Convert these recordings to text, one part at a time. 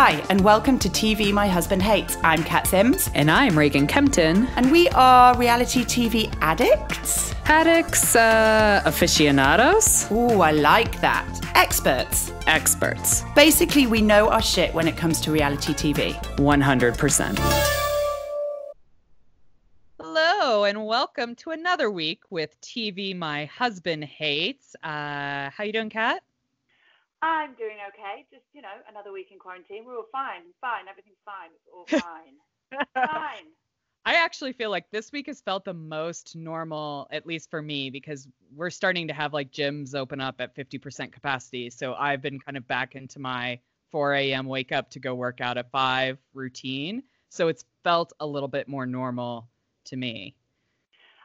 Hi, and welcome to TV My Husband Hates. I'm Cat Sims. And I'm Reagan Kempton. And we are reality TV addicts? Addicts, aficionados? Ooh, I like that. Experts. Experts. Basically, we know our shit when it comes to reality TV. 100%. Hello, and welcome to another week with TV My Husband Hates. How you doing, Kat? I'm doing okay. Just, another week in quarantine. We're all fine. Everything's fine. It's all fine. Fine. I actually feel like this week has felt the most normal, at least for me, because we're starting to have like gyms open up at 50% capacity. So I've been kind of back into my 4 a.m. wake up to go work out at 5 routine. So it's felt a little bit more normal to me.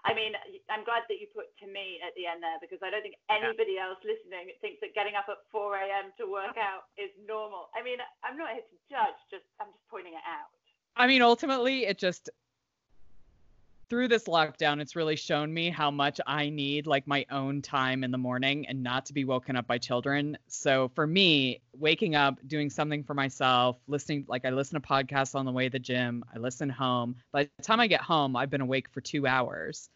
I mean, I'm glad that you put "to me" at the end there, because I don't think anybody else listening thinks that getting up at 4 a.m. to work out is normal. I mean, I'm not here to judge, I'm just pointing it out. I mean, ultimately, it just, through this lockdown, it's really shown me how much I need like my own time in the morning and not to be woken up by children. So for me, waking up, doing something for myself, listening, like I listen to podcasts on the way to the gym, I listen home. By the time I get home, I've been awake for 2 hours.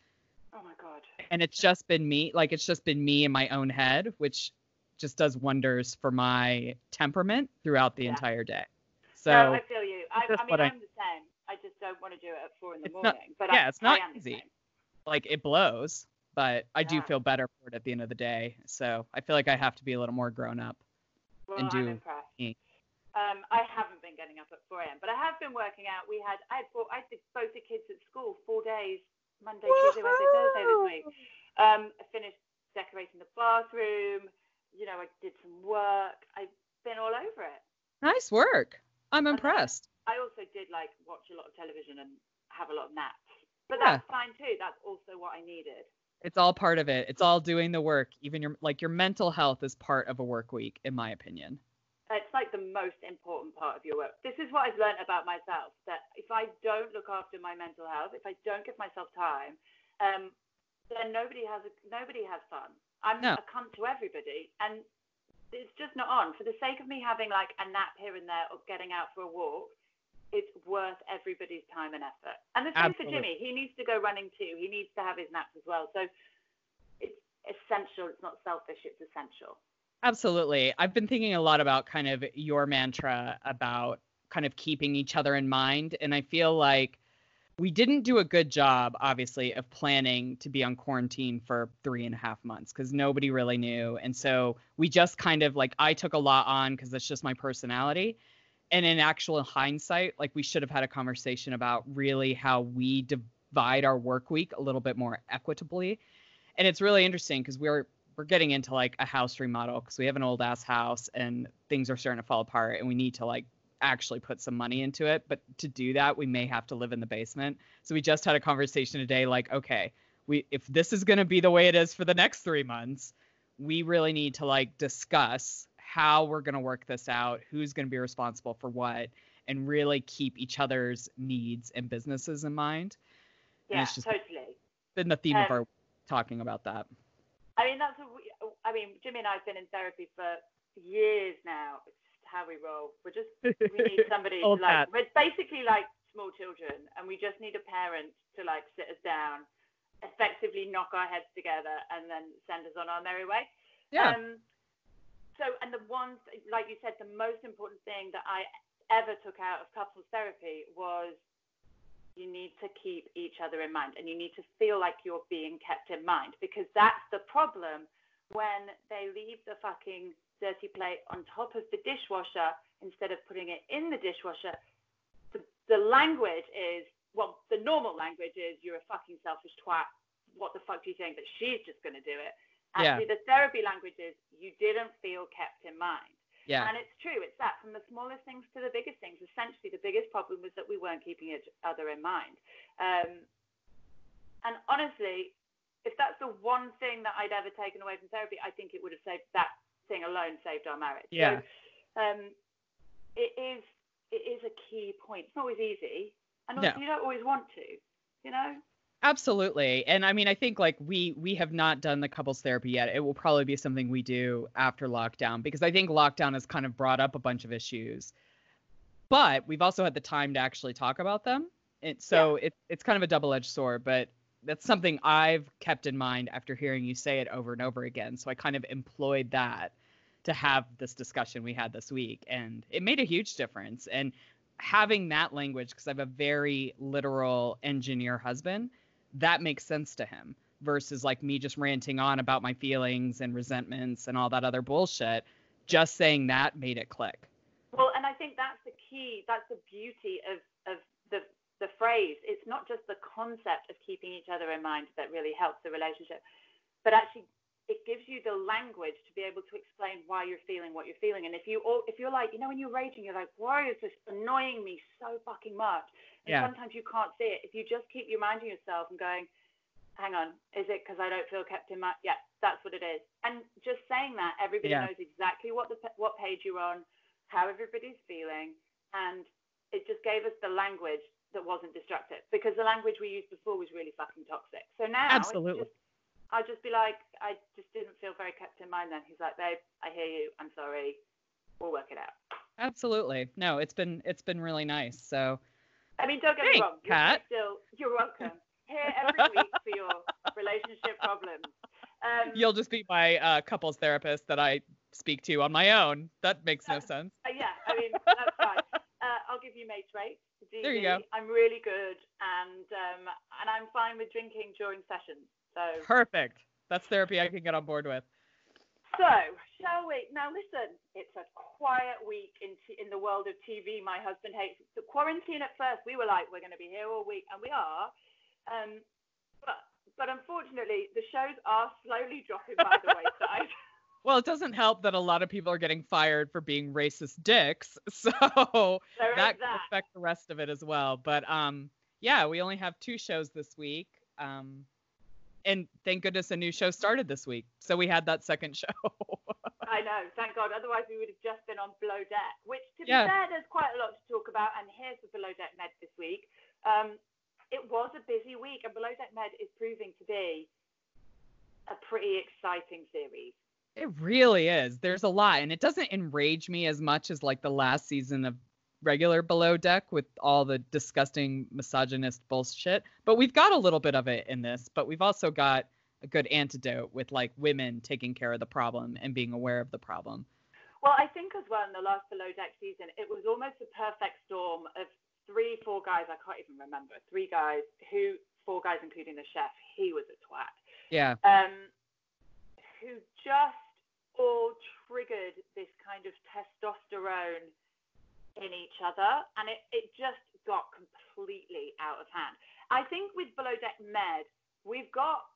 Oh my God. And it's just been me in my own head, which just does wonders for my temperament throughout the entire day. So no, I feel you. I'm the same. I just don't want to do it at 4 in the morning. It's not easy. Like, it blows, but I do feel better for it at the end of the day. So I feel like I have to be a little more grown up and do. I'm impressed. I haven't been getting up at 4 a.m., but I have been working out. I did both the kids at school 4 days, Monday, Tuesday, Wednesday, Thursday this week. I finished decorating the bathroom. I did some work. I've been all over it. Nice work. I'm impressed. I also did watch a lot of television and have a lot of naps. But that's fine too. That's also what I needed. It's all part of it. It's all doing the work. Even your mental health is part of a work week, in my opinion. It's like the most important part of your work. This is what I've learned about myself, that if I don't look after my mental health, if I don't give myself time, then nobody has fun. I'm a cunt to everybody, and it's just not on. For the sake of me having a nap here and there or getting out for a walk, it's worth everybody's time and effort. And the same for Jimmy. He needs to go running too. He needs to have his naps as well. So it's essential. It's not selfish. It's essential. Absolutely. I've been thinking a lot about kind of your mantra about kind of keeping each other in mind. And I feel like we didn't do a good job, obviously, of planning to be on quarantine for 3.5 months because nobody really knew. And so we just kind of I took a lot on because that's just my personality. And in actual hindsight, we should have had a conversation about really how we divide our work week a little bit more equitably. And it's really interesting because we're getting into a house remodel because we have an old ass house and things are starting to fall apart and we need to actually put some money into it. But to do that, we may have to live in the basement. So we just had a conversation today, okay, if this is going to be the way it is for the next 3 months, we really need to discuss how we're going to work this out, who's going to be responsible for what, and really keep each other's needs and businesses in mind. Yeah, and it's just totally been the theme of our talking about that. I mean, Jimmy and I have been in therapy for years now. It's just how we roll. We need somebody to we're basically like small children, and we just need a parent to sit us down, effectively knock our heads together, and then send us on our merry way. Yeah. And the one, like you said, the most important thing that I ever took out of couples therapy was you need to keep each other in mind and you need to feel like you're being kept in mind, because that's the problem when they leave the fucking dirty plate on top of the dishwasher instead of putting it in the dishwasher. The language is, the normal language is, you're a fucking selfish twat. What the fuck do you think that she's just going to do it? Actually, the therapy language is you didn't feel kept in mind. Yeah. And it's true. It's that, from the smallest things to the biggest things. Essentially, the biggest problem was that we weren't keeping each other in mind. And honestly, if that's the one thing that I'd ever taken away from therapy, I think it would have saved, that thing alone saved our marriage. Yeah. So, it is a key point. It's not always easy. And also, you don't always want to, Absolutely. And I mean, I think we have not done the couples therapy yet. It will probably be something we do after lockdown, because I think lockdown has kind of brought up a bunch of issues But we've also had the time to actually talk about them. So it's kind of a double-edged sword, but that's something I've kept in mind after hearing you say it over and over again. So I kind of employed that to have this discussion we had this week, and it made a huge difference. And having that language, because I have a very literal engineer husband, that makes sense to him versus like me just ranting on about my feelings and resentments and all that other bullshit. Just saying that made it click. Well, and I think that's the key. That's the beauty of the phrase. It's not just the concept of keeping each other in mind that really helps the relationship, but actually it gives you the language to be able to explain why you're feeling what you're feeling. And if you're like, when you're raging, you're like, why is this annoying me so fucking much? And sometimes you can't see it. If you just keep reminding yourself and going, hang on, is it because I don't feel kept in mind? Yeah, that's what it is. And just saying that, everybody knows exactly what page you're on, how everybody's feeling, and it just gave us the language that wasn't destructive, because the language we used before was really fucking toxic. So now Absolutely. I'll just be like, I just didn't feel very kept in mind then. He's like, babe, I hear you. I'm sorry. We'll work it out. Absolutely. No, it's been really nice. So, I mean, don't get me wrong. Kat. You're welcome. Here every week for your relationship problems. You'll just be my couples therapist that I speak to on my own. That makes no sense. Yeah, I mean, that's fine. I'll give you mates rates. There you go. I'm really good, and I'm fine with drinking during sessions. So perfect. That's therapy I can get on board with. So, shall we? Now, listen, it's a quiet week in the world of TV. My husband hates the quarantine. At first, we were like, we're going to be here all week, and we are. But unfortunately, the shows are slowly dropping by the wayside. Well, it doesn't help that a lot of people are getting fired for being racist dicks, so that can affect the rest of it as well. But we only have 2 shows this week, and thank goodness a new show started this week, so we had that second show. I know, thank God. Otherwise, we would have just been on Below Deck, which, to be fair, there's quite a lot to talk about. And here's the Below Deck Med this week. It was a busy week, and Below Deck Med is proving to be a pretty exciting series. It really is. There's a lot, and it doesn't enrage me as much as like the last season of regular Below Deck with all the disgusting misogynist bullshit. But we've got a little bit of it in this, but we've also got a good antidote with like women taking care of the problem and being aware of the problem. Well, I think as well in the last Below Deck season, it was almost a perfect storm of 3-4 guys. I can't even remember. 4 guys, including the chef. He was a twat. Yeah. Who just all triggered this kind of testosterone in each other, and it just got completely out of hand. I think with Below Deck Med, we've got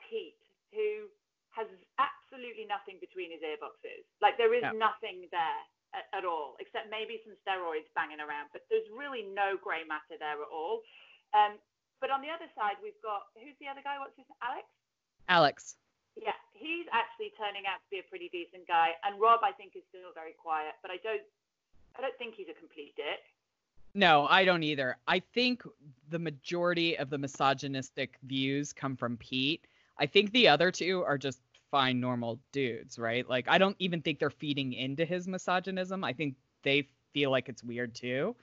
Pete, who has absolutely nothing between his earboxes. Like, there is nothing there at all, except maybe some steroids banging around, but there's really no grey matter there at all. But on the other side, we've got, who's the other guy? What's his name? Alex? Yeah, he's actually turning out to be a pretty decent guy. And Rob, I think, is still very quiet, but I don't think he's a complete dick. No, I don't either. I think the majority of the misogynistic views come from Pete. I think the other 2 are just fine, normal dudes, right? Like, I don't even think they're feeding into his misogynism. I think they feel like it's weird too.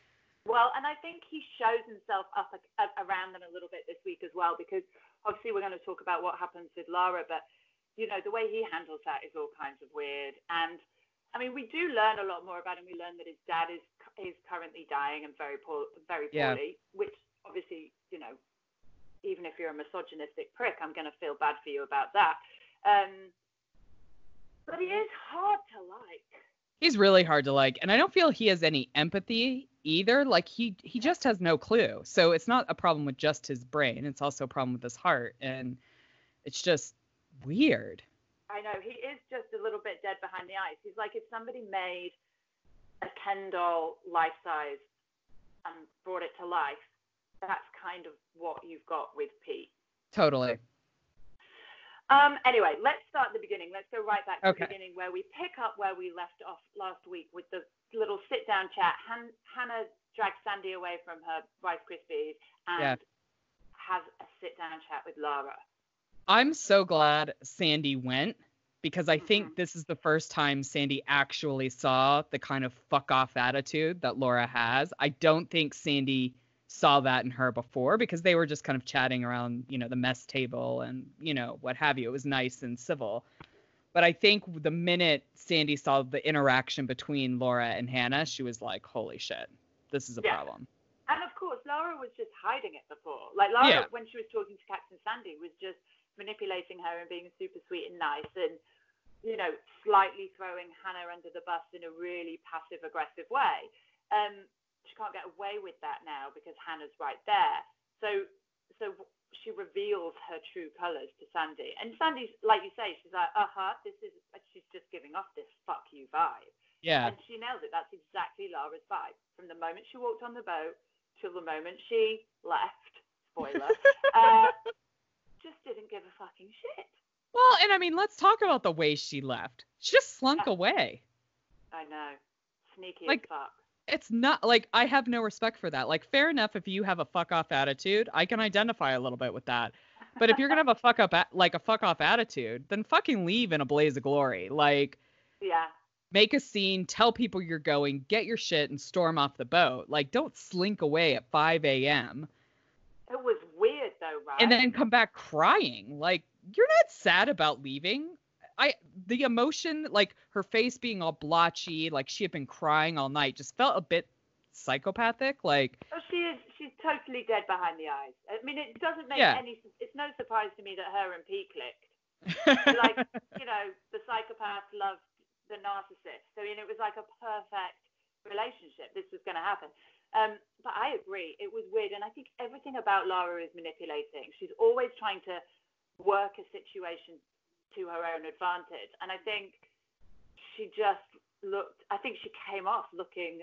Well, and I think he shows himself up around them a little bit this week as well, because obviously we're going to talk about what happens with Lara, but the way he handles that is all kinds of weird. And I mean, we do learn a lot more about him. We learn that his dad is currently dying and very poorly, which obviously, even if you're a misogynistic prick, I'm going to feel bad for you about that. But he is hard to like. He's really hard to like, and I don't feel he has any empathy either. Like, he just has no clue. So it's not a problem with just his brain. It's also a problem with his heart, and it's just weird. I know, he is just a little bit dead behind the eyes. He's like, if somebody made a Ken doll life size and brought it to life, that's kind of what you've got with Pete. Totally. Anyway, let's start at the beginning. Let's go right back to the beginning, where we pick up where we left off last week with the little sit-down chat. Hannah drags Sandy away from her Rice Krispies and has a sit-down chat with Lara. I'm so glad Sandy went, because I think this is the first time Sandy actually saw the kind of fuck off attitude that Laura has. I don't think Sandy saw that in her before because they were just kind of chatting around, you know, the mess table and, you know, what have you. It was nice and civil. But I think the minute Sandy saw the interaction between Laura and Hannah, she was like, holy shit, this is a problem. And of course, Laura was just hiding it before. Like Laura, when she was talking to Captain Sandy, was just manipulating her and being super sweet and nice and, you know, slightly throwing Hannah under the bus in a really passive-aggressive way. She can't get away with that now because Hannah's right there. So she reveals her true colours to Sandy. And Sandy's, like you say, she's like, she's just giving off this fuck you vibe. Yeah. And she nails it. That's exactly Laura's vibe. From the moment she walked on the boat till the moment she left, spoiler, just didn't give a fucking shit. Well, and I mean, let's talk about the way she left. She just slunk away. I know. Sneaky like, as fuck. It's not like I have no respect for that. Like, fair enough if you have a fuck off attitude, I can identify a little bit with that. But if you're gonna have a fuck off attitude, then fucking leave in a blaze of glory. Like, yeah, make a scene, tell people you're going, get your shit, and storm off the boat. Like, don't slink away at 5 a.m. It was weird though, right? And then come back crying. Like, you're not sad about leaving. The emotion, like her face being all blotchy, like she had been crying all night, just felt a bit psychopathic. Like, oh, she's totally dead behind the eyes. I mean, it doesn't make it's no surprise to me that her and Pete clicked. Like, you know, the psychopath loved the narcissist. So, you know, it was like a perfect relationship. This was going to happen. But I agree. It was weird. And I think everything about Lara is manipulating. She's always trying to work a situation to her own advantage. And I think she came off looking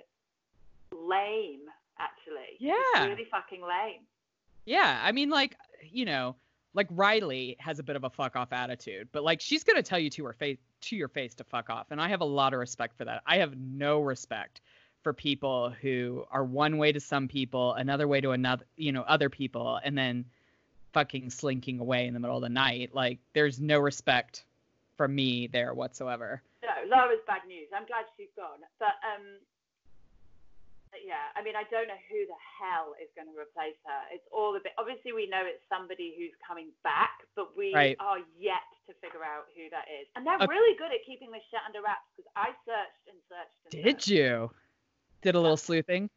lame, actually. Yeah. She's really fucking lame. Yeah. I mean, like, you know, like Riley has a bit of a fuck off attitude, but like she's going to tell you to your face to fuck off. And I have a lot of respect for that. I have no respect for people who are one way to some people, another way to another, you know, other people, and then fucking slinking away in the middle of the night. Like, there's no respect from me there whatsoever. No, Laura's bad news. I'm glad she's gone. But yeah, I mean, I don't know who the hell is going to replace her. It's all a bit, obviously we know it's somebody who's coming back, but we are yet to figure out who that is. And they're really good at keeping this shit under wraps because I searched and searched. Did you? Did a little sleuthing?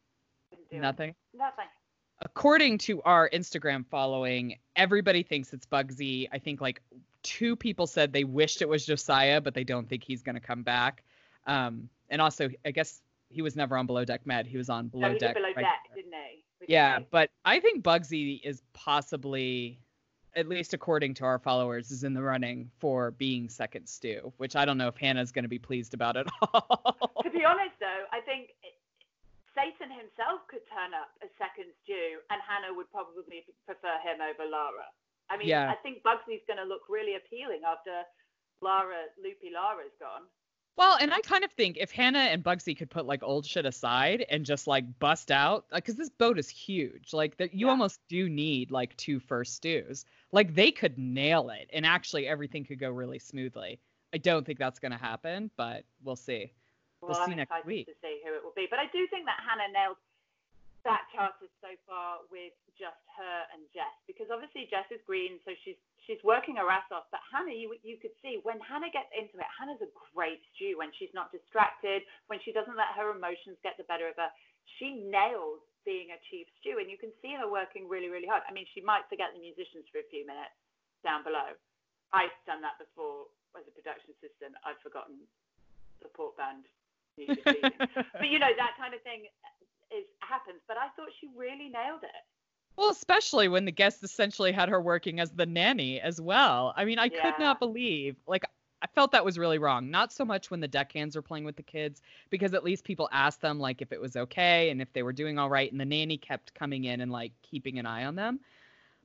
Nothing. According to our Instagram following, everybody thinks it's Bugsy. I think like 2 people said they wished it was Josiah, but they don't think he's going to come back. And also, I guess he was never on Below Deck Med. He was on Below Deck. Below Deck, didn't he? Yeah, but I think Bugsy is possibly, at least according to our followers, is in the running for being second stew, which I don't know if Hannah's going to be pleased about at all. To be honest, though, I think Satan himself could turn up as second stew, and Hannah would probably prefer him over Lara. I mean, I think Bugsy's going to look really appealing after Loopy Lara's gone. Well, and I kind of think if Hannah and Bugsy could put like old shit aside and just like bust out, because this boat is huge, like that you almost do need like 2 first stews. Like they could nail it, and actually everything could go really smoothly. I don't think that's going to happen, but we'll see. We'll see next week. To see who it will be. But I do think that Hannah nailed that charter so far with just her and Jess, because obviously Jess is green, so she's working her ass off. But Hannah, you could see when Hannah gets into it, Hannah's a great stew when she's not distracted, when she doesn't let her emotions get the better of her. She nails being a chief stew, and you can see her working really, really hard. I mean, she might forget the musicians for a few minutes down below. I've done that before as a production assistant. I've forgotten support band music. But you know, that kind of thing happens. But I thought she really nailed it. Well, especially when the guests essentially had her working as the nanny as well. I mean, I could not believe, like, I felt that was really wrong. Not so much when the deckhands were playing with the kids, because at least people asked them, like, if it was okay and if they were doing all right. And the nanny kept coming in and, like, keeping an eye on them.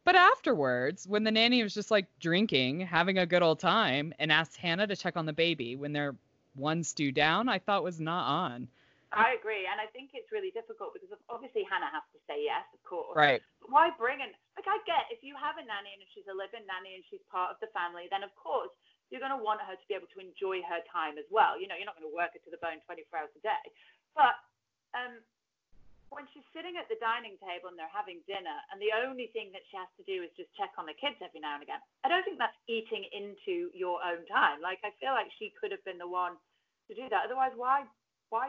But afterwards, when the nanny was just, like, drinking, having a good old time, and asked Hannah to check on the baby when they're 1 stew down, I thought was not on. I agree, and I think it's really difficult because obviously Hannah has to say yes, of course. Right. But why bring in, like, I get if you have a nanny and if she's a live-in nanny and she's part of the family, then of course you're going to want her to be able to enjoy her time as well. You know, you're not going to work her to the bone 24 hours a day. But when she's sitting at the dining table and they're having dinner, and the only thing that she has to do is just check on the kids every now and again, I don't think that's eating into your own time. Like, I feel like she could have been the one to do that. Otherwise, why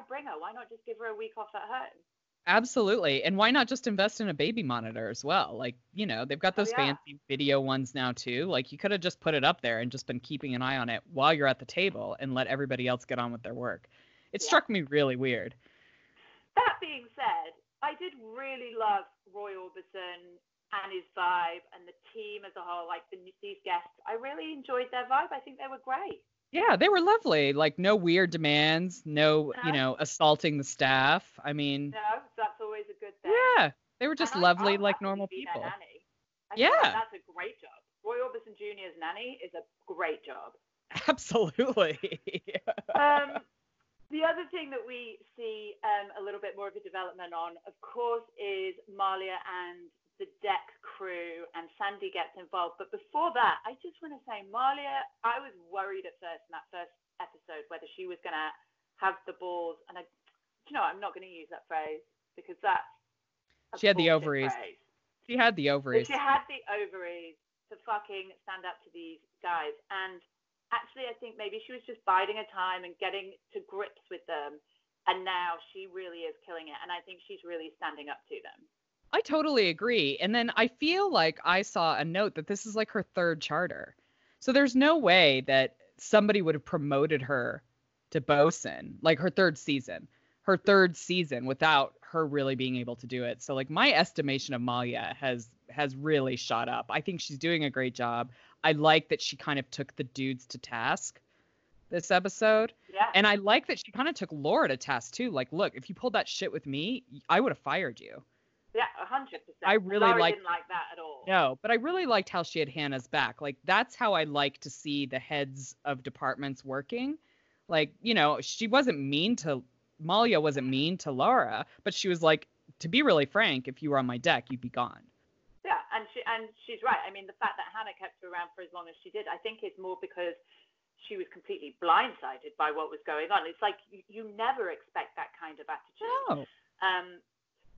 bring her? Why not just give her a week off at home? Absolutely. And why not just invest in a baby monitor as well? Like, you know, they've got those fancy video ones now too. Like, you could have just put it up there and just been keeping an eye on it while you're at the table and let everybody else get on with their work. It struck me really weird. That being said, I did really love Roy Orbison and his vibe and the team as a whole, like these guests. I really enjoyed their vibe. I think they were great. Yeah, they were lovely. Like, no weird demands, no, you know, assaulting the staff. I mean, no, that's always a good thing. Yeah, they were just lovely, like normal people. I think that's a great job. Roy Orbison Jr.'s nanny is a great job. Absolutely. The other thing that we see a little bit more of a development on, of course, is Malia and the deck crew, and Sandy gets involved. But before that, I just want to say, Malia, I was worried at first in that first episode whether she was going to have the balls. And I'm not going to use that phrase because that's she had the ovaries. Phrase. She had the ovaries. But she had the ovaries to fucking stand up to these guys. And actually, I think maybe she was just biding her time and getting to grips with them. And now she really is killing it. And I think she's really standing up to them. I totally agree. And then I feel like I saw a note that this is like her third charter. So there's no way that somebody would have promoted her to bosun, like her third season without her really being able to do it. So like my estimation of Malia has really shot up. I think she's doing a great job. I like that she kind of took the dudes to task this episode. Yeah. And I like that she kind of took Laura to task too. Like, look, if you pulled that shit with me, I would have fired you. Yeah, 100%. I really Laura didn't like that at all. No, but I really liked how she had Hannah's back. Like, that's how I like to see the heads of departments working. Like, you know, Malia wasn't mean to Laura, but she was like, to be really frank, if you were on my deck, you'd be gone. Yeah, and she's right. I mean, the fact that Hannah kept her around for as long as she did, I think is more because she was completely blindsided by what was going on. It's like you never expect that kind of attitude. No.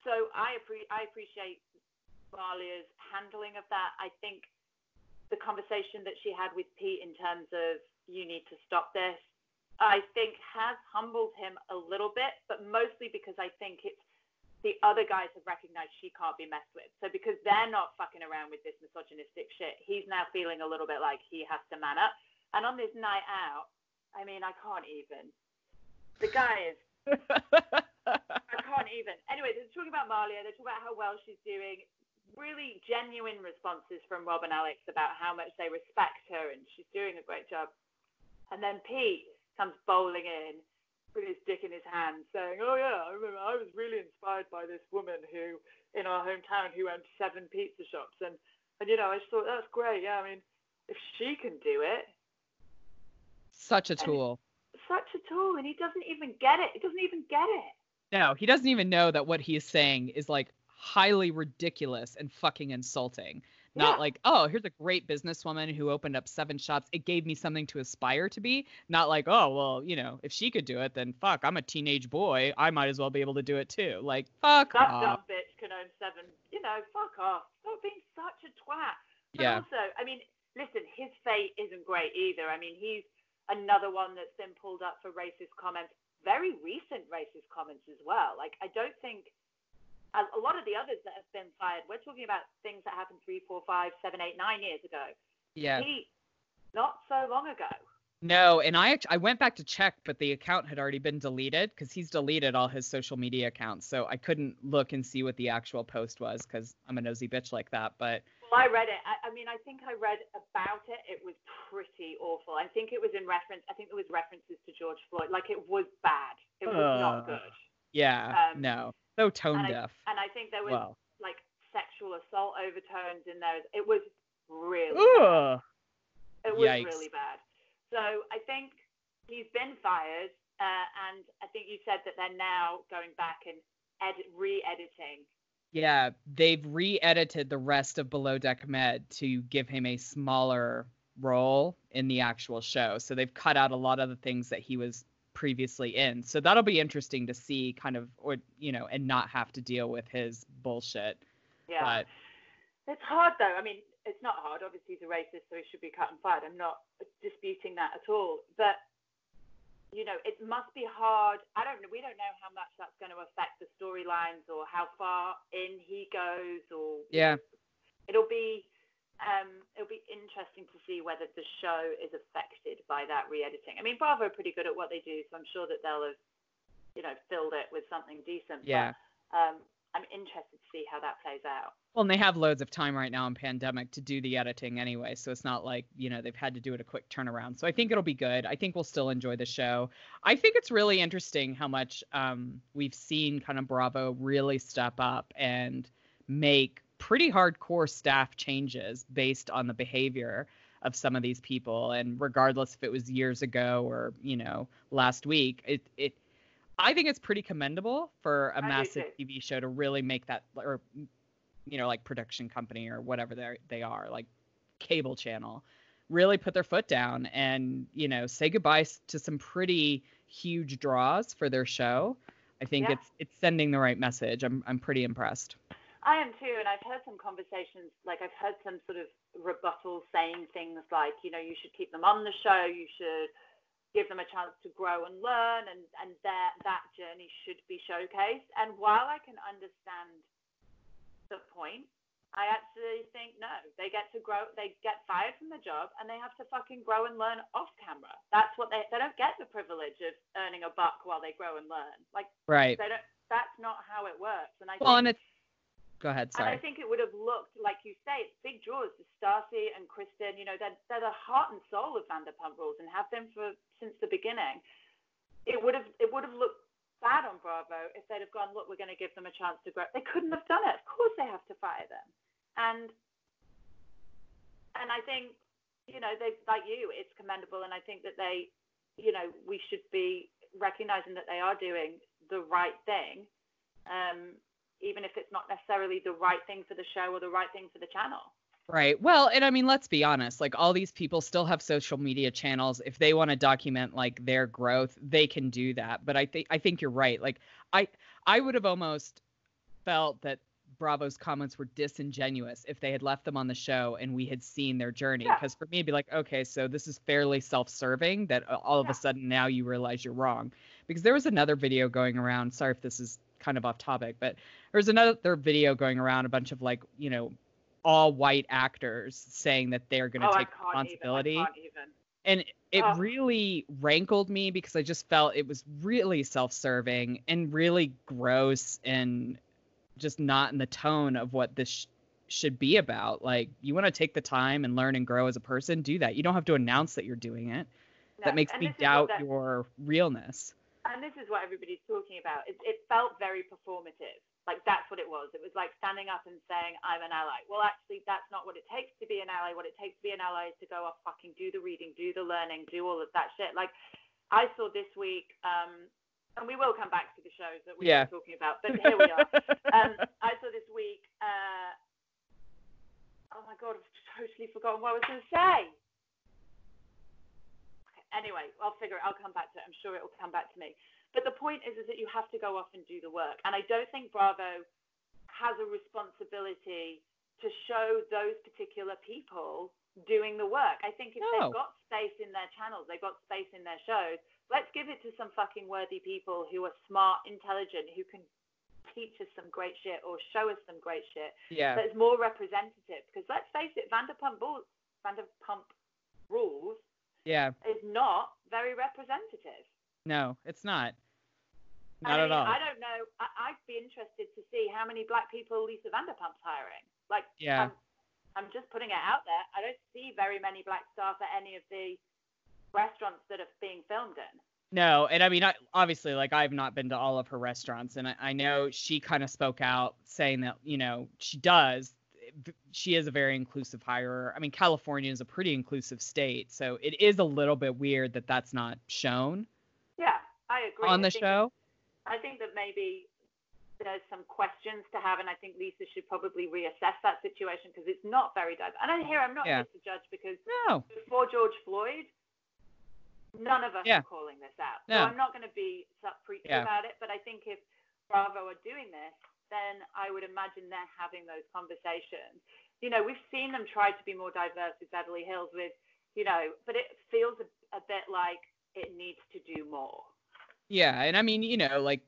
So I appreciate Malia's handling of that. I think the conversation that she had with Pete in terms of you need to stop this, I think has humbled him a little bit, but mostly because I think it's the other guys have recognized she can't be messed with. So because they're not fucking around with this misogynistic shit, he's now feeling a little bit like he has to man up. And on this night out, I mean, I can't even. The guy is... I can't even. Anyway, they're talking about Malia. They're talking about how well she's doing. Really genuine responses from Rob and Alex about how much they respect her and she's doing a great job. And then Pete comes bowling in with his dick in his hand saying, oh, yeah, I remember I was really inspired by this woman who, in our hometown, who owned 7 pizza shops. And you know, I just thought, that's great. Yeah, I mean, if she can do it. Such a tool. And he doesn't even get it. No, he doesn't even know that what he's saying is like highly ridiculous and fucking insulting. Not like, oh, here's a great businesswoman who opened up 7 shops. It gave me something to aspire to be. Not like, oh, well, you know, if she could do it, then fuck, I'm a teenage boy. I might as well be able to do it too. Like, fuck off. That dumb bitch can own 7. You know, fuck off. Stop being such a twat. But also, I mean, listen, his fate isn't great either. I mean, he's another one that's been pulled up for racist comments. Very recent racist comments as well. Like, I don't think a lot of the others that have been fired, we're talking about things that happened 3, 4, 5, 7, 8, 9 years ago. Yeah. Not so long ago. No, and I went back to check, but the account had already been deleted because he's deleted all his social media accounts. So I couldn't look and see what the actual post was because I'm a nosy bitch like that. But well, I read it. I mean, I think I read about it. It was pretty awful. I think it was in reference. I think there was references to George Floyd. Like, it was bad. It was not good. Yeah. No. So tone deaf. And I think there was like sexual assault overtones in there. It was really bad. It was really bad. So I think he's been fired, and I think you said that they're now going back and re-editing. Yeah, they've re-edited the rest of Below Deck Med to give him a smaller role in the actual show. So they've cut out a lot of the things that he was previously in. So that'll be interesting to see kind of, or, and not have to deal with his bullshit. Yeah. But it's hard though. I mean, it's not hard. Obviously he's a racist, so he should be cut and fired. I'm not disputing that at all. But, it must be hard. We don't know how much that's going to affect the storylines or how far in he goes or. Yeah. It'll be interesting to see whether the show is affected by that re-editing. I mean, Bravo are pretty good at what they do, so I'm sure that they'll have, filled it with something decent. Yeah. But I'm interested to see how that plays out. Well, and they have loads of time right now in pandemic to do the editing anyway, so it's not like, they've had to do it a quick turnaround. So I think it'll be good. I think we'll still enjoy the show. I think it's really interesting how much we've seen kind of Bravo really step up and make pretty hardcore staff changes based on the behavior of some of these people. And regardless if it was years ago or, last week, I think it's pretty commendable for a massive TV show to really make that, or, like production company or whatever they are, like cable channel, really put their foot down and, say goodbye to some pretty huge draws for their show. I think it's sending the right message. I'm pretty impressed. I am too, and I've heard some conversations, like I've heard some sort of rebuttals saying things like, you should keep them on the show, you should give them a chance to grow and learn, and that journey should be showcased. And while I can understand the point, I actually think no, they get to grow, they get fired from the job, and they have to fucking grow and learn off camera. That's what they don't get the privilege of earning a buck while they grow and learn. Like, right. They don't. That's not how it works. And I well, think, and it's. Go ahead, sorry. And I think it would have looked, like you say, it's big draws. Stacey and Kristen, they're the heart and soul of Vanderpump Rules and have been since the beginning. It would have looked bad on Bravo if they'd have gone, look, we're going to give them a chance to grow. They couldn't have done it. Of course they have to fire them. And I think, they, like you, it's commendable. And I think that they, we should be recognizing that they are doing the right thing. Even if it's not necessarily the right thing for the show or the right thing for the channel. Right. Well, and I mean, let's be honest, like all these people still have social media channels. If they want to document like their growth, they can do that. But I think you're right. Like I would have almost felt that Bravo's comments were disingenuous if they had left them on the show and we had seen their journey. Because for me, it'd be like, okay, so this is fairly self-serving that all of a sudden now you realize you're wrong. Because there was another video going around. Sorry if this is kind of off topic, but there's another video going around, a bunch of like, all white actors saying that they're going to take responsibility. And it really rankled me because I just felt it was really self-serving and really gross and just not in the tone of what this should be about. Like, you want to take the time and learn and grow as a person, do that. You don't have to announce that you're doing it. No, that makes me doubt your realness. And this is what everybody's talking about. It felt very performative. Like, that's what it was. It was like standing up and saying, I'm an ally. Well, actually, that's not what it takes to be an ally. What it takes to be an ally is to go off, fucking do the reading, do the learning, do all of that shit. Like, I saw this week, and we will come back to the shows that we were talking about, but here we are. I saw this week, oh my God, I've totally forgotten what I was going to say. Anyway, I'll figure it. I'll come back to it. I'm sure it will come back to me. But the point is that you have to go off and do the work. And I don't think Bravo has a responsibility to show those particular people doing the work. I think if they've got space in their channels, they've got space in their shows, let's give it to some fucking worthy people who are smart, intelligent, who can teach us some great shit or show us some great shit. Yeah. That's more representative. Because let's face it, Vanderpump Rules is not very representative. No, it's not. Not at all. I don't know. I'd be interested to see how many black people Lisa Vanderpump's hiring. Like, I'm just putting it out there. I don't see very many black staff at any of the restaurants that are being filmed in. No, and I mean, obviously, like, I've not been to all of her restaurants, and I know she kind of spoke out saying that, she is a very inclusive hirer. I mean, California is a pretty inclusive state, so it is a little bit weird that that's not shown. Yeah, I agree. On the show? I think that maybe there's some questions to have, and I think Lisa should probably reassess that situation because it's not very diverse. And I'm not here to judge because before George Floyd, none of us were calling this out. So I'm not going to be preachy about it, but I think if Bravo are doing this, then I would imagine they're having those conversations. You know, we've seen them try to be more diverse with Beverly Hills with, you know, but it feels a bit like it needs to do more. Yeah, and I mean, you know, like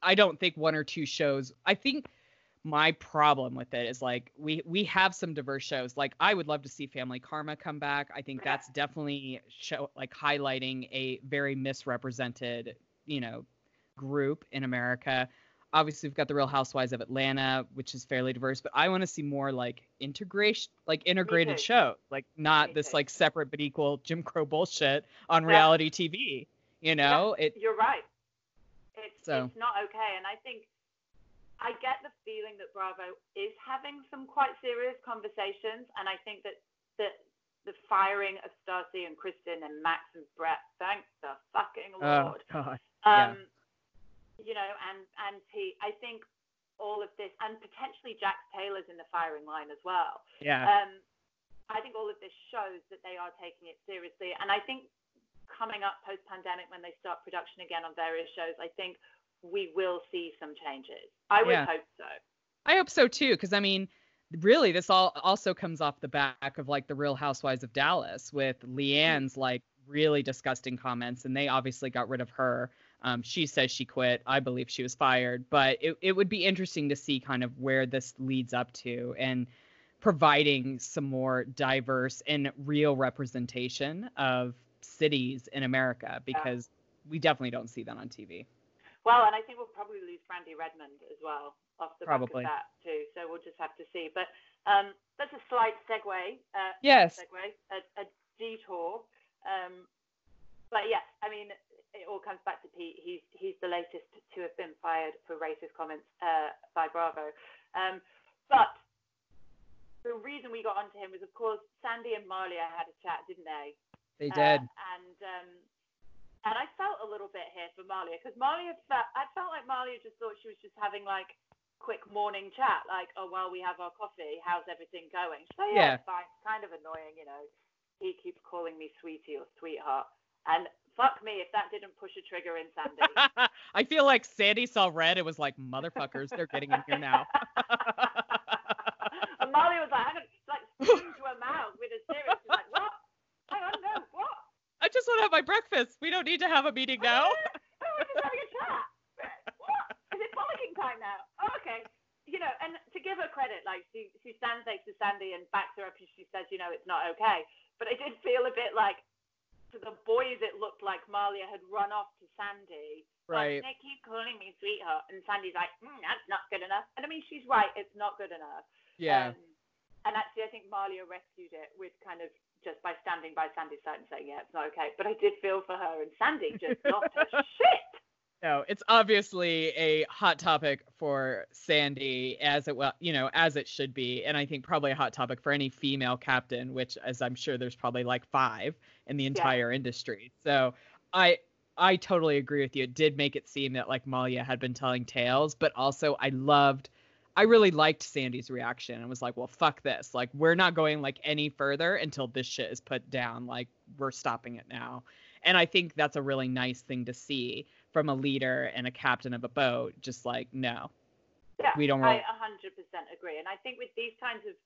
I don't think one or two shows. I think my problem with it is like we have some diverse shows. Like I would love to see Family Karma come back. I think that's definitely highlighting a very misrepresented, you know, group in America. Obviously, we've got the Real Housewives of Atlanta, which is fairly diverse, but I want to see more like integrated shows, like not this like separate but equal Jim Crow bullshit on reality TV. You know, you're right. It's not okay, and I think I get the feeling that Bravo is having some quite serious conversations, and I think that the firing of Stacey and Kristen and Max and Brett, thank the fucking Lord. Oh, God. You know, and Pete, I think all of this, and potentially Jax Taylor's in the firing line as well. Yeah. I think all of this shows that they are taking it seriously, and I think coming up post-pandemic when they start production again on various shows, I think we will see some changes. I would hope so. I hope so too, because I mean, really, this also comes off the back of like the Real Housewives of Dallas with Leanne's like really disgusting comments, and they obviously got rid of her. She says she quit. I believe she was fired, but it would be interesting to see kind of where this leads up to and providing some more diverse and real representation of cities in America, because we definitely don't see that on TV. Well, and I think we'll probably lose Brandy Redmond as well off the back of that too. So we'll just have to see. But that's a slight segue. Yes. A detour. But yes, I mean, it all comes back to Pete. He's the latest to have been fired for racist comments by Bravo. But the reason we got onto him was, of course, Sandy and Malia had a chat, didn't they? They did. And I felt a little bit here for Malia, because I felt like Malia just thought she was just having like quick morning chat, like, oh, well, we have our coffee, how's everything going? So yeah, it's fine. It's kind of annoying, you know. He keeps calling me sweetie or sweetheart. And fuck me if that didn't push a trigger in Sandy. I feel like Sandy saw red. It was like, motherfuckers, they're getting in here now. And Malia was like, spoon to her mouth with a serious. She's like, what? Hang on, no, what? I just want to have my breakfast. We don't need to have a meeting now. We're just having a chat. What? Is it bollocking time now? Oh, okay. You know, and to give her credit, like she stands next to Sandy and backs her up, and she says, you know, it's not okay. But I did feel a bit like, to the boys, it looked like Malia had run off to Sandy. Right. Like, they keep calling me sweetheart, and Sandy's like, that's not good enough. And I mean, she's right. It's not good enough. Yeah. And actually, I think Malia rescued it with kind of just by standing by Sandy's side and saying, yeah, it's not okay. But I did feel for her, and Sandy just lost her shit. No, it's obviously a hot topic for Sandy, as it should be, and I think probably a hot topic for any female captain, which, as I'm sure, there's probably like 5 in the entire industry. So I totally agree with you. It did make it seem that like Malia had been telling tales, but also I really liked Sandy's reaction and was like, well, fuck this. Like, we're not going like any further until this shit is put down. Like, we're stopping it now. And I think that's a really nice thing to see from a leader and a captain of a boat. Just like, no, we don't roll. I 100% agree. And I think with these kinds of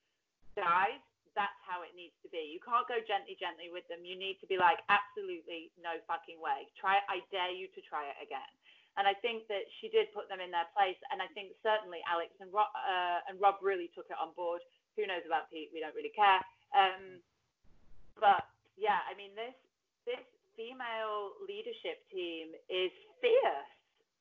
guys, that's how it needs to be. You can't go gently with them. You need to be like, absolutely no fucking way. I dare you to try it again. And I think that she did put them in their place. And I think certainly Alex and Rob really took it on board. Who knows about Pete? We don't really care. But yeah, I mean, this female leadership team is fierce.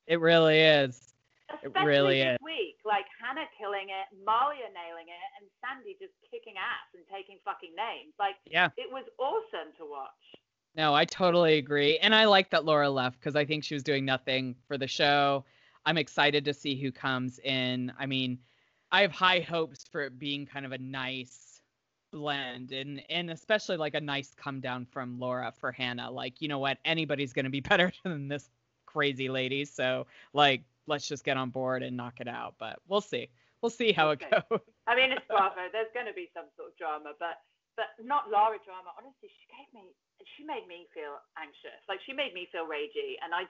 It really is. Especially it really this is. week. Like Hannah killing it, Malia nailing it, and Sandy just kicking ass and taking fucking names. Like, it was awesome to watch. No, I totally agree. And I like that Laura left because I think she was doing nothing for the show. I'm excited to see who comes in. I mean, I have high hopes for it being kind of a nice blend and especially like a nice come down from Laura for Hannah. Like, you know what? Anybody's going to be better than this crazy lady. So like, let's just get on board and knock it out. But we'll see. We'll see how it goes. I mean, it's Bravo. There's going to be some sort of drama, but not Lara drama. Honestly, she made me feel anxious. Like, she made me feel ragey, and I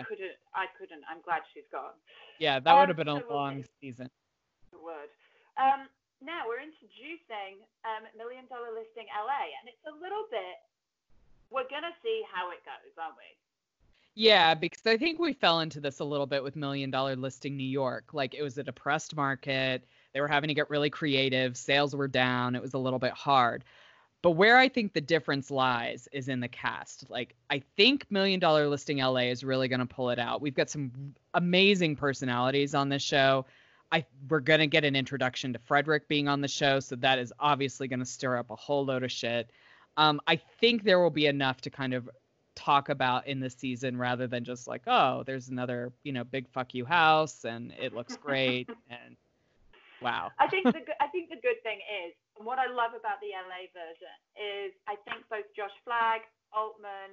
couldn't. I'm glad she's gone. Yeah, that would have been a long season. It would. Now we're introducing $1 Million Listing LA, and it's a little bit. We're gonna see how it goes, aren't we? Yeah, because I think we fell into this a little bit with $1 Million Listing New York. Like, it was a depressed market. They were having to get really creative. Sales were down. It was a little bit hard. But where I think the difference lies is in the cast. Like, I think $1 Million Listing LA is really going to pull it out. We've got some amazing personalities on this show. We're going to get an introduction to Frederick being on the show, so that is obviously going to stir up a whole load of shit. I think there will be enough to kind of talk about in this season rather than just like, oh, there's another, big fuck you house and it looks great and wow. I think the good thing is, and what I love about the LA version is, I think both Josh Flagg, Altman,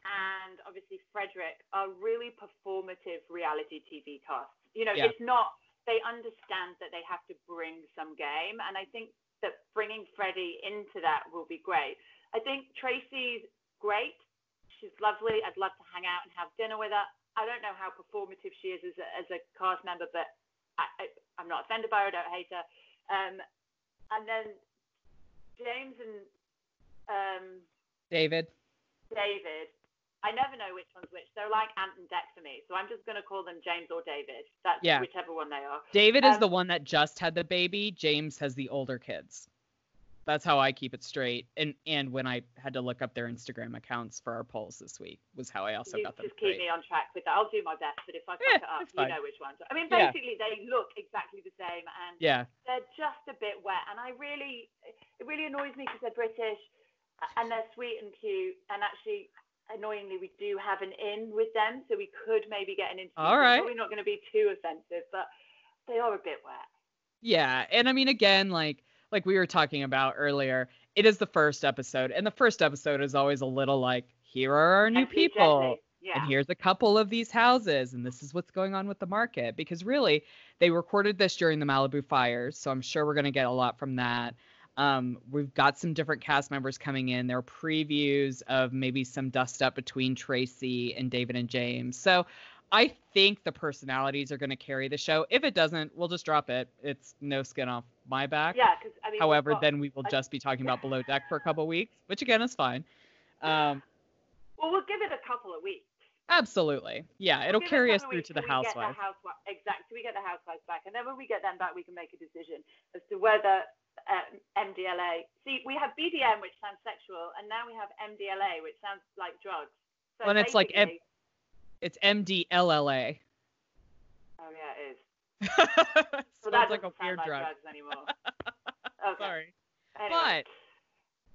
and obviously Frederick are really performative reality TV casts. It's not, they understand that they have to bring some game, and I think that bringing Freddie into that will be great. I think Tracy's great. She's lovely. I'd love to hang out and have dinner with her. I don't know how performative she is as a cast member, but I'm not offended by her. I don't hate her. And then James and David. I never know which one's which. They're like Ant and Dec for me, so I'm just going to call them James or David. That's whichever one they are. David is the one that just had the baby. James has the older kids. That's how I keep it straight. And when I had to look up their Instagram accounts for our polls this week was how I also got them just keep me on track with that. I'll do my best, but if I fuck it up, you know which ones. I mean, basically, they look exactly the same, and they're just a bit wet. And it really annoys me because they're British, and they're sweet and cute. And actually, annoyingly, we do have an in with them, so we could maybe get an interview. All right. Probably not going to be too offensive, but they are a bit wet. Yeah, and I mean, again, like we were talking about earlier, it is the first episode, and the first episode is always a little like, here are our new people, and here's a couple of these houses, and this is what's going on with the market, because really, they recorded this during the Malibu fires, so I'm sure we're going to get a lot from that. We've got some different cast members coming in. There are previews of maybe some dust up between Tracy and David and James, so I think the personalities are going to carry the show. If it doesn't, we'll just drop it. It's no skin off my back. Yeah, because I mean. However, then we will just be talking about Below Deck for a couple of weeks, which again is fine. Well, we'll give it a couple of weeks. Absolutely. Yeah, it'll carry us through to the Housewives. Exactly. So we get the Housewives back, and then when we get them back, we can make a decision as to whether MDLA. See, we have BDM, which sounds sexual, and now we have MDLA, which sounds like drugs. So when it's like. It's MDLLA. Oh, yeah, it is. So that's like a weird drug. Drugs anymore. Okay. Sorry. Anyway. But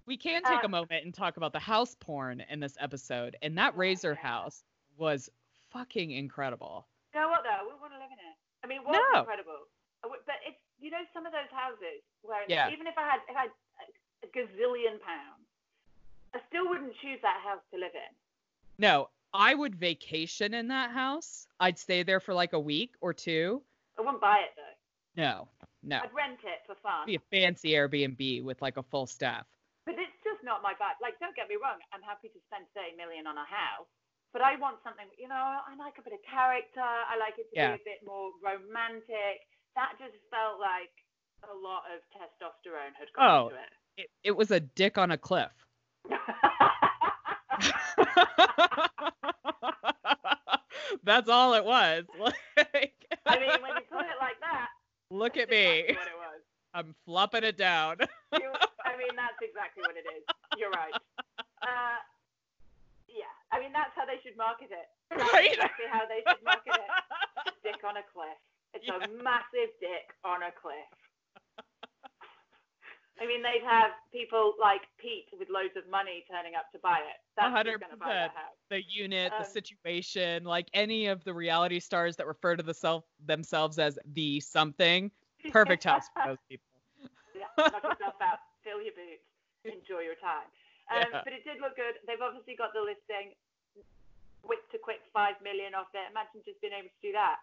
we can take a moment and talk about the house porn in this episode. And that Razor house was fucking incredible. You know what, though? We want to live in it. I mean, it was incredible. But it's, some of those houses where even if I had a gazillion pounds, I still wouldn't choose that house to live in. No. I would vacation in that house. I'd stay there for like a week or two. I wouldn't buy it though. No. I'd rent it for fun. It'd be a fancy Airbnb with like a full staff. But it's just not my vibe. Like, don't get me wrong. I'm happy to spend $30 million on a house, but I want something. I like a bit of character. I like it to be a bit more romantic. That just felt like a lot of testosterone had gone into it. It was a dick on a cliff. That's all it was. I mean, when you put it like that. Look at me. Exactly what it was. I'm flopping it down. I mean, that's exactly what it is. You're right. Yeah. I mean, that's how they should market it. That's exactly how they should market it. A dick on a cliff. It's a massive dick on a cliff. I mean, they'd have people like Pete with loads of money turning up to buy it. That's 100%. Who's going to buy that house. The unit, the situation, like any of the reality stars that refer to themselves as the something. Perfect house for those people. Yeah, knock yourself out, fill your boots, enjoy your time. But it did look good. They've obviously got the listing. quick 5 million off it. Imagine just being able to do that.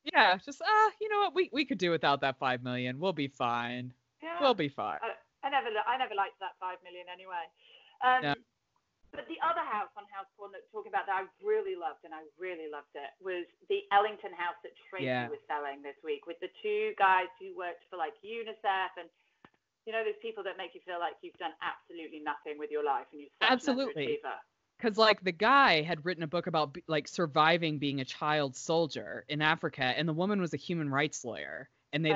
Yeah, just you know what? We could do without that 5 million. We'll be fine. Yeah. We'll be fine. I never liked that 5 million anyway. No. But the other house on House Porn that talking about that I really loved, and I really loved it, was the Ellington house that Tracy was selling this week with the two guys who worked for like UNICEF, and you know, there's people that make you feel like you've done absolutely nothing with your life and you're such absolutely. an underachiever. Because like the guy had written a book about like surviving being a child soldier in Africa, and the woman was a human rights lawyer, and they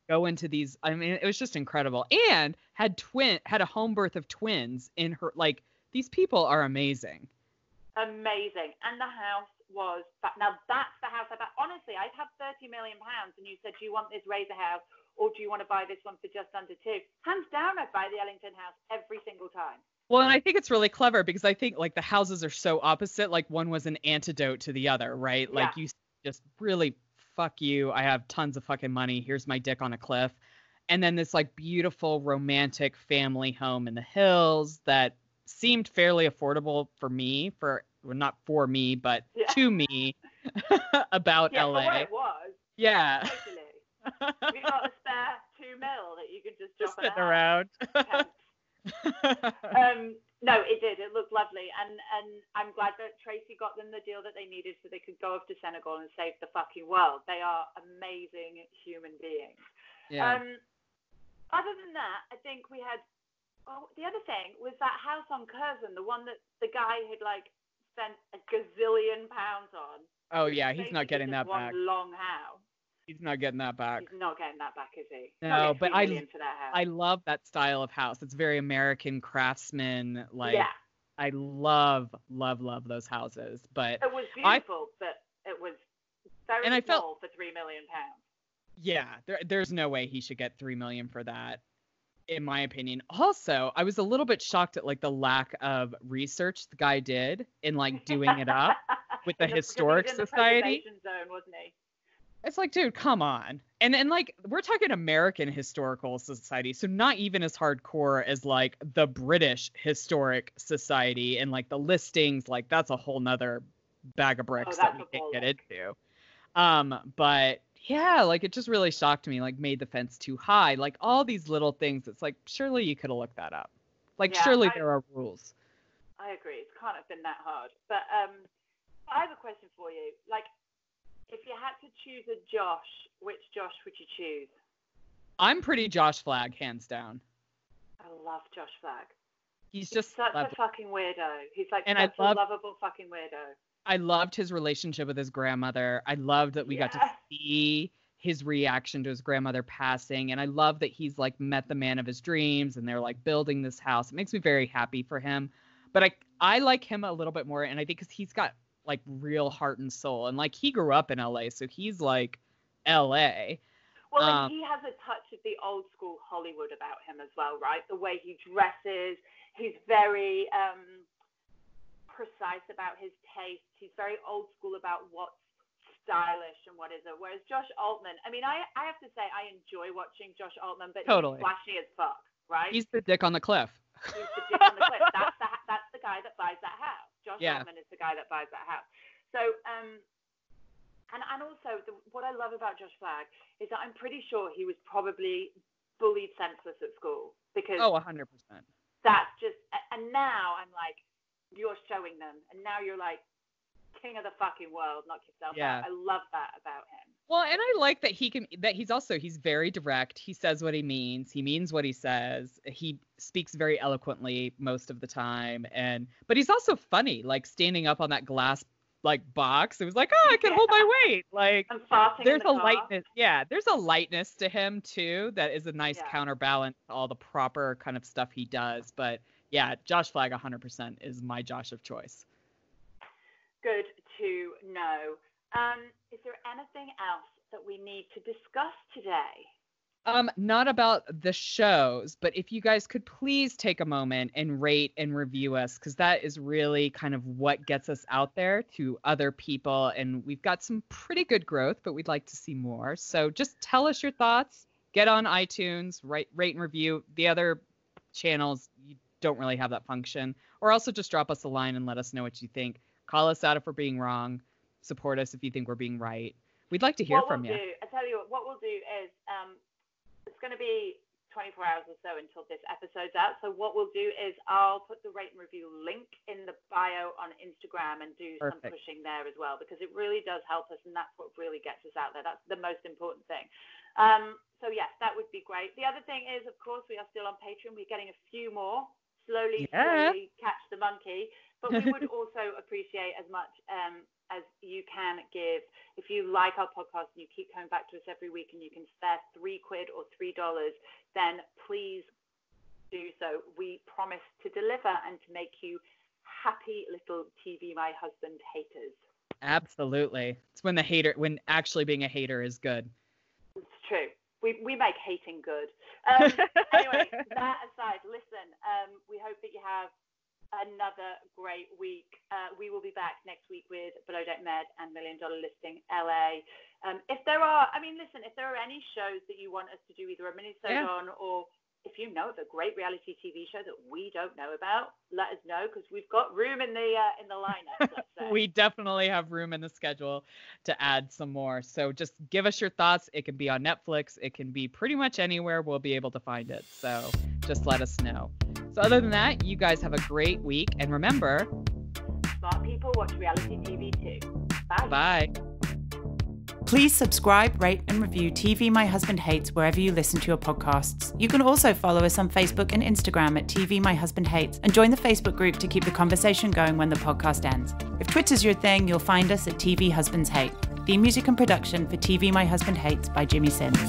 go into these. I mean, it was just incredible, and had a home birth of twins in her. Like, these people are amazing. Amazing, and the house was. Now that's the house. Honestly, I'd have £30 million, and you said, "Do you want this Razor house, or do you want to buy this one for just under 2?" Hands down, I'd buy the Ellington house every single time. Well, and I think it's really clever because I think like the houses are so opposite. Like one was an antidote to the other, right? Yeah. Like you just really fuck you. I have tons of fucking money. Here's my dick on a cliff. And then this like beautiful romantic family home in the hills that seemed fairly affordable for me, not for me, but to me about LA. For what it was. Yeah. Totally. Have you got a spare $2 million that you could just drop sitting around? No, it did. It looked lovely, and I'm glad that Tracy got them the deal that they needed so they could go off to Senegal and save the fucking world. They are amazing human beings. Yeah. Other than that, I think we had. Oh, the other thing was that house on Curzon, the one that the guy had like spent a gazillion pounds on. Oh yeah, he's not getting that back. One long house. He's not getting that back. He's not getting that back, is he? No, but I I love that style of house. It's very American craftsman. Like, yeah. I love those houses. But it was beautiful, but it was very and I small for £3 million. Yeah, there's no way he should get $3 million for that, in my opinion. Also, I was a little bit shocked at like the lack of research the guy did in like doing it up with the historic society. The zone, wasn't he? It's like, dude, come on. And like, we're talking American Historical Society, so not even as hardcore as like the British Historic Society and like the listings. Like, that's a whole nother bag of bricks that we can't get into. But yeah, like it just really shocked me, like made the fence too high. Like all these little things, it's like, surely you could have looked that up. Like, surely there are rules. I agree. It can't have been that hard. But I have a question for you. Like, if you had to choose a Josh, which Josh would you choose? I'm pretty Josh Flagg, hands down. I love Josh Flagg. He's just such a fucking weirdo. He's like such a lovable fucking weirdo. I loved his relationship with his grandmother. I loved that we got to see his reaction to his grandmother passing. And I love that he's like met the man of his dreams and they're like building this house. It makes me very happy for him. But I like him a little bit more. And I think because he's got like real heart and soul, and like he grew up in LA, so he's like LA. Well, and he has a touch of the old school Hollywood about him as well, right? The way he dresses, he's very precise about his taste. He's very old school about what's stylish and what isn't. Whereas Josh Altman, I mean, I have to say I enjoy watching Josh Altman, but he's flashy as fuck, right? He's the dick on the cliff. He's the dick on the cliff. That's the guy that buys that house. Josh Altman is the guy that buys that house. So, and also what I love about Josh Flagg is that I'm pretty sure he was probably bullied senseless at school because 100%. That's just, and now I'm like, you're showing them, and now you're like king of the fucking world, knock yourself out. I love that about him. Well, and I like that he's very direct. He says what he means what he says. He speaks very eloquently most of the time. But he's also funny, like standing up on that glass like box. It was like, I can hold my weight. Like, there's a lightness. Yeah, there's a lightness to him too that is a nice counterbalance to all the proper kind of stuff he does. But yeah, Josh Flagg 100% is my Josh of choice. Good to know. Is there anything else that we need to discuss today? Not about the shows, but if you guys could please take a moment and rate and review us, because that is really kind of what gets us out there to other people. And we've got some pretty good growth, but we'd like to see more. So just tell us your thoughts. Get on iTunes, rate and review. The other channels, you don't really have that function. Or also just drop us a line and let us know what you think. Call us out if we're being wrong. Support us if you think we're being right. We'd like to hear from you. I tell you what we'll do is it's going to be 24 hours or so until this episode's out. So what we'll do is I'll put the rate and review link in the bio on Instagram and do some pushing there as well, because it really does help us, and that's what really gets us out there. That's the most important thing. So yes, that would be great. The other thing is, of course, we are still on Patreon. We're getting a few more. Slowly catch the monkey. But we would also appreciate as much as you can give. If you like our podcast and you keep coming back to us every week and you can spare £3 or $3, then please do so. We promise to deliver and to make you happy little TV My Husband haters. Absolutely. It's when actually being a hater is good. It's true. We make hating good. Anyway, that aside, listen, we hope that you have another great week. We will be back next week with Below Deck Med and $1 Million Listing LA. If there are any shows that you want us to do either a mini-sode on, or if you know of a great reality TV show that we don't know about, let us know, because we've got room in the lineup. Let's say. We definitely have room in the schedule to add some more. So just give us your thoughts. It can be on Netflix. It can be pretty much anywhere. We'll be able to find it. So just let us know. So other than that, you guys have a great week. And remember, smart people watch reality TV too. Bye. Bye. Please subscribe, rate, and review TV My Husband Hates wherever you listen to your podcasts. You can also follow us on Facebook and Instagram at TV My Husband Hates, and join the Facebook group to keep the conversation going when the podcast ends. If Twitter's your thing, you'll find us at TV Husbands Hate. Theme music and production for TV My Husband Hates by Jimmy Sims.